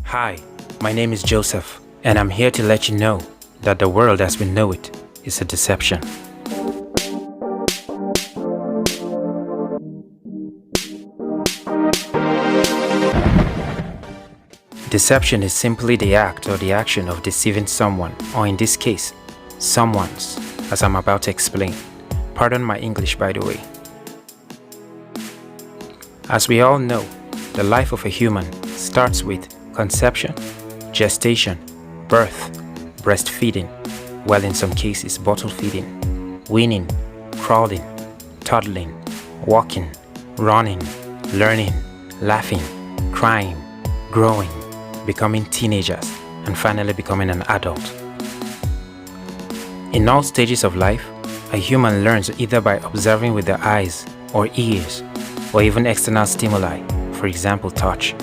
Hi, my name is Joseph, and I'm here to let you know that the world as we know it is a deception. Deception is simply the act or the action of deceiving someone, or in this case, someone's, as I'm about to explain. Pardon my English, by the way. As we all know, the life of a human starts with conception, gestation, birth, breastfeeding, well, in some cases, bottle feeding, weaning, crawling, toddling, walking, running, learning, laughing, crying, growing, becoming teenagers, and finally becoming an adult. In all stages of life, a human learns either by observing with their eyes or ears, or even external stimuli, for example, touch.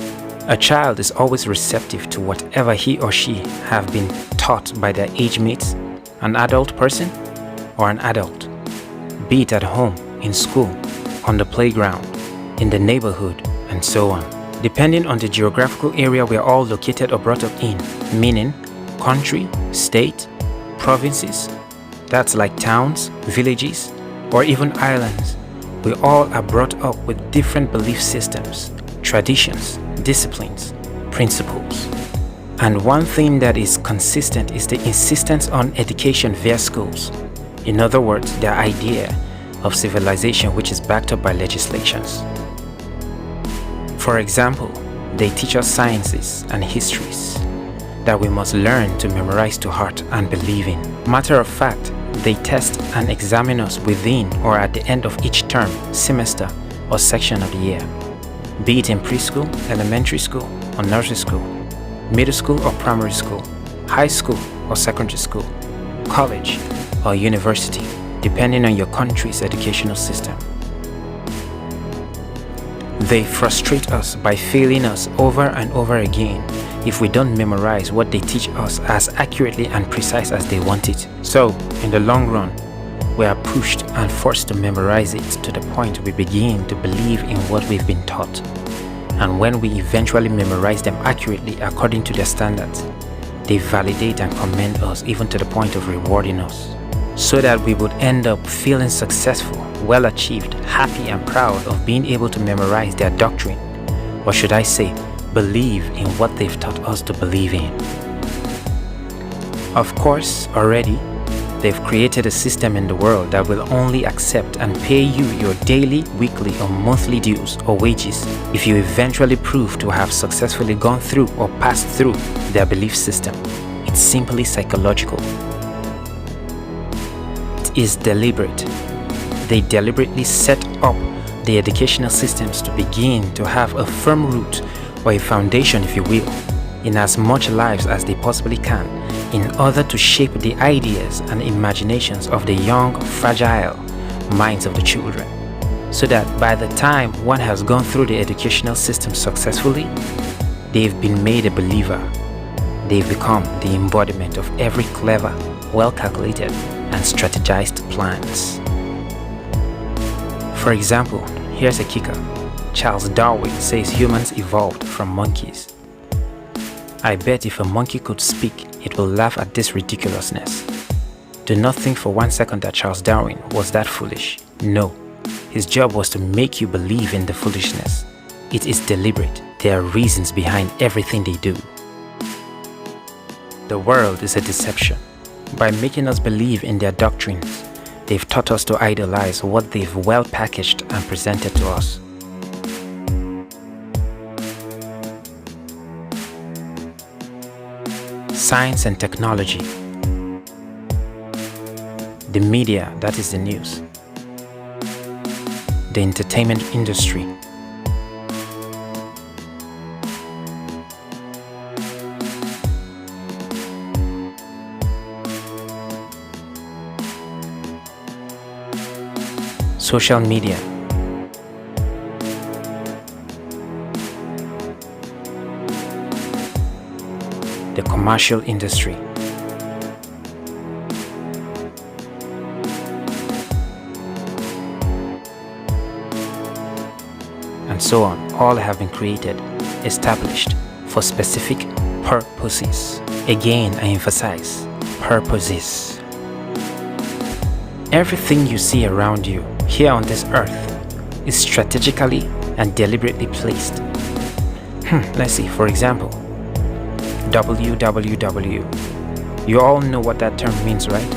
A child is always receptive to whatever he or she have been taught by their age mates, an adult person, or an adult, be it at home, in school, on the playground, in the neighborhood, and so on, depending on the geographical area we are all located or brought up in, meaning country, state, provinces, that's like towns, villages, or even islands. We all are brought up with different belief systems, traditions, disciplines, principles. And one thing that is consistent is the insistence on education via schools. In other words, the idea of civilization which is backed up by legislations. For example, they teach us sciences and histories that we must learn to memorize to heart and believe in. Matter of fact, they test and examine us within or at the end of each term, semester, or section of the year, be it in preschool, elementary school, or nursery school, middle school or primary school, high school or secondary school, college or university, depending on your country's educational system. They frustrate us by failing us over and over again if we don't memorize what they teach us as accurately and precise as they want it. So, in the long run, we are pushed and forced to memorize it to the point we begin to believe in what we've been taught. And when we eventually memorize them accurately according to their standards, they validate and commend us even to the point of rewarding us, so that we would end up feeling successful, well achieved, happy and proud of being able to memorize their doctrine, or should I say, believe in what they've taught us to believe in. Of course, already, they've created a system in the world that will only accept and pay you your daily, weekly or monthly dues or wages if you eventually prove to have successfully gone through or passed through their belief system. It's simply psychological. It is deliberate. They deliberately set up the educational systems to begin to have a firm root or a foundation, if you will, in as much lives as they possibly can, in order to shape the ideas and imaginations of the young, fragile minds of the children, so that by the time one has gone through the educational system successfully, they've been made a believer. They've become the embodiment of every clever, well-calculated, and strategized plans. For example, here's a kicker. Charles Darwin says humans evolved from monkeys. I bet if a monkey could speak, it will laugh at this ridiculousness. Do not think for 1 second that Charles Darwin was that foolish. No, his job was to make you believe in the foolishness. It is deliberate. There are reasons behind everything they do. The world is a deception. By making us believe in their doctrines, they've taught us to idolize what they've well packaged and presented to us. Science and technology, the media, that is the news, the entertainment industry, social media, the commercial industry, and so on, all have been created, established, for specific purposes. Again, I emphasize purposes. Everything you see around you here on this earth is strategically and deliberately placed. Let's see, for example, www. You all know what that term means, right?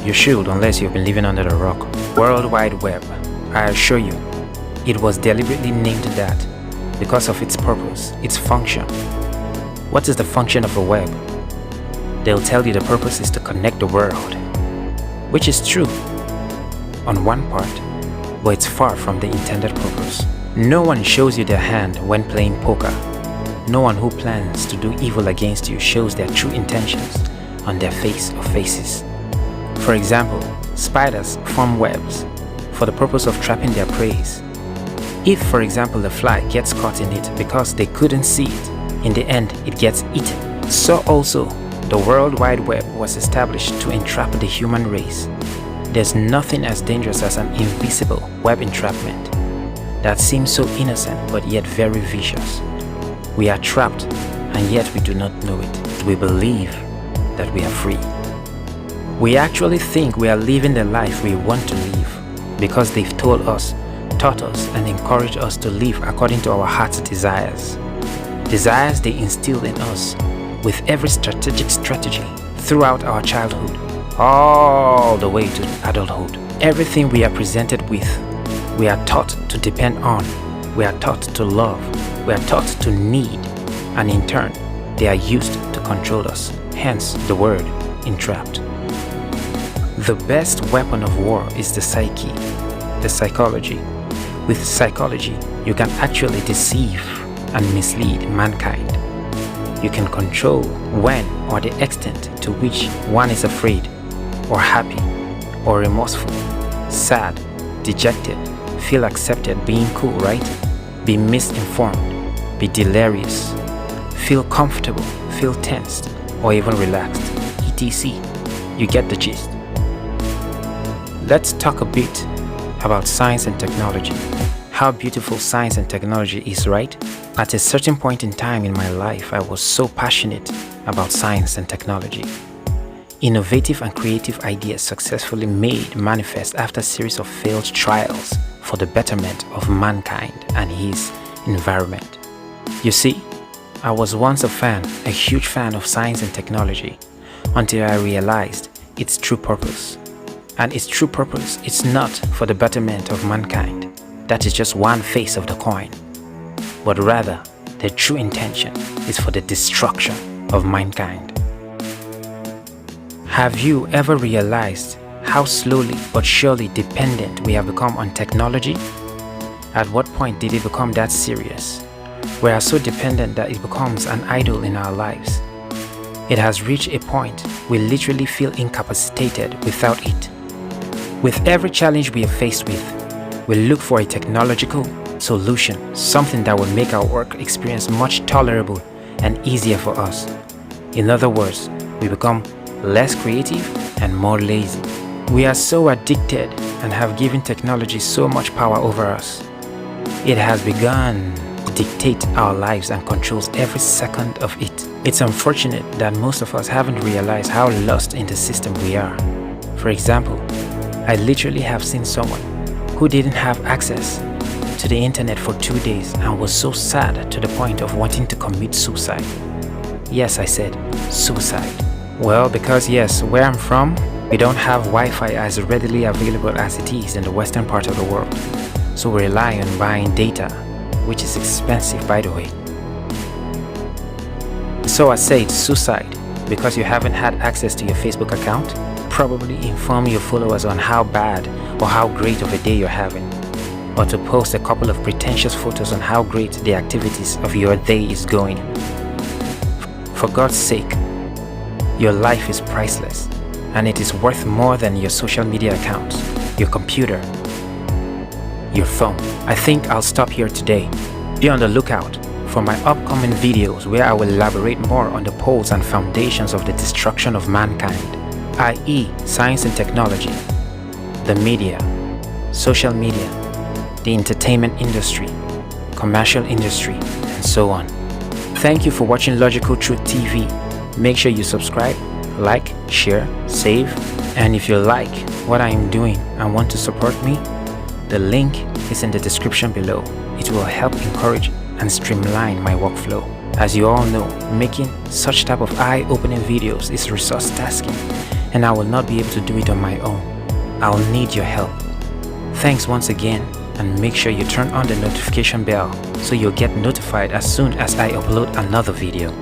You should, unless you've been living under a rock. World Wide Web. I assure you, it was deliberately named that because of its purpose, its function. What is the function of a web? They'll tell you the purpose is to connect the world, which is true on one part, but it's far from the intended purpose. No one shows you their hand when playing poker. No one who plans to do evil against you shows their true intentions on their face or faces. For example, spiders form webs for the purpose of trapping their prey. If, for example, a fly gets caught in it because they couldn't see it, in the end it gets eaten. So also, the World Wide Web was established to entrap the human race. There's nothing as dangerous as an invisible web entrapment that seems so innocent but yet very vicious. We are trapped and yet we do not know it. We believe that we are free. We actually think we are living the life we want to live because they've told us, taught us, and encouraged us to live according to our heart's desires. Desires they instilled in us with every strategic strategy throughout our childhood, all the way to adulthood. Everything we are presented with, we are taught to depend on, we are taught to love, we are taught to need, and in turn, they are used to control us, hence the word entrapped. The best weapon of war is the psyche, the psychology. With psychology, you can actually deceive and mislead mankind. You can control when or the extent to which one is afraid, or happy, or remorseful, sad, dejected, feel accepted, being cool, right? Be misinformed, be delirious, feel comfortable, feel tensed, or even relaxed, etc. You get the gist. Let's talk a bit about science and technology. How beautiful science and technology is, right? At a certain point in time in my life, I was so passionate about science and technology. Innovative and creative ideas successfully made manifest after a series of failed trials for the betterment of mankind and his environment. You see, I was once a huge fan of science and technology, until I realized its true purpose. And its true purpose is not for the betterment of mankind. That is just one face of the coin. But rather, the true intention is for the destruction of mankind. Have you ever realized how slowly but surely dependent we have become on technology? At what point did it become that serious? We are so dependent that it becomes an idol in our lives. It has reached a point we literally feel incapacitated without it. With every challenge we are faced with, we look for a technological solution, something that will make our work experience much tolerable and easier for us. In other words, we become less creative and more lazy. We are so addicted and have given technology so much power over us. It has begun to dictate our lives and controls every second of it. It's unfortunate that most of us haven't realized how lost in the system we are. For example, I literally have seen someone who didn't have access to the internet for 2 days and was so sad to the point of wanting to commit suicide. Yes, I said suicide. Well, because yes, where I'm from, we don't have Wi-Fi as readily available as it is in the western part of the world. So we rely on buying data, which is expensive, by the way. So I say it's suicide because you haven't had access to your Facebook account. Probably inform your followers on how bad or how great of a day you're having, or to post a couple of pretentious photos on how great the activities of your day is going. For God's sake, your life is priceless, and it is worth more than your social media accounts, your computer, your phone. I think I'll stop here today. Be on the lookout for my upcoming videos where I will elaborate more on the poles and foundations of the destruction of mankind, i.e. science and technology, the media, social media, the entertainment industry, commercial industry, and so on. Thank you for watching Logical Truth TV. Make sure you subscribe, like, share, save, and if you like what I am doing and want to support me, the link is in the description below. It will help encourage and streamline my workflow. As you all know, making such type of eye-opening videos is resource tasking, and I will not be able to do it on my own. I'll need your help. Thanks once again, and make sure you turn on the notification bell so you'll get notified as soon as I upload another video.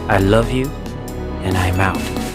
I love you, and I'm out.